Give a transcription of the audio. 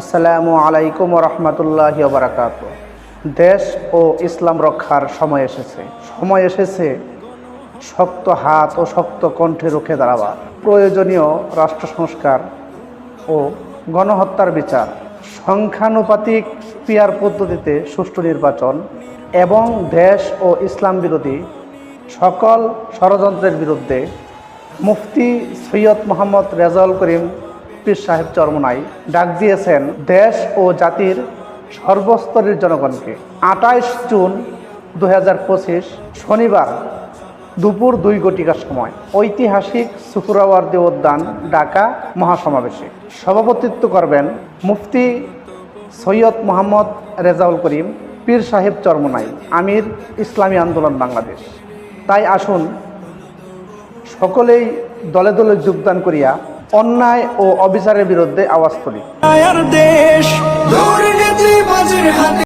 আসসালামু আলাইকুম রহমতুল্লাহি ওয়া বারাকাতুহু। দেশ ও ইসলাম রক্ষার সময় এসেছে শক্ত হাত ও শক্ত কণ্ঠে রুখে দাঁড়াবার। প্রয়োজনীয় রাষ্ট্র সংস্কার ও গণহত্যার বিচার, সংখ্যানুপাতিক পিয়ার পদ্ধতিতে সুষ্ঠু নির্বাচন এবং দেশ ও ইসলাম বিরোধী সকল ষড়যন্ত্রের বিরুদ্ধে মুফতি সৈয়দ মোহাম্মদ রেজাউল করিম পীর সাহেব চরমোনাই ডাক দিয়েছেন দেশ ও জাতির সর্বস্তরের জনগণকে। 28 জুন 2025 শনিবার দুপুর 2 ঘটিকার সময় ঐতিহাসিক সুহরাওয়ার্দী উদ্যান, ঢাকা মহাসমাবেশে সভাপতিত্ব করবেন মুফতি সৈয়দ মোহাম্মদ রেজাউল করিম পীর সাহেব চরমোনাই, আমির ইসলামী আন্দোলন বাংলাদেশ। তাই আসুন সকলেই দলে দলে যোগদান করিয়া অন্যায় ও অবিচারের বিরুদ্ধে আওয়াজ তুলি।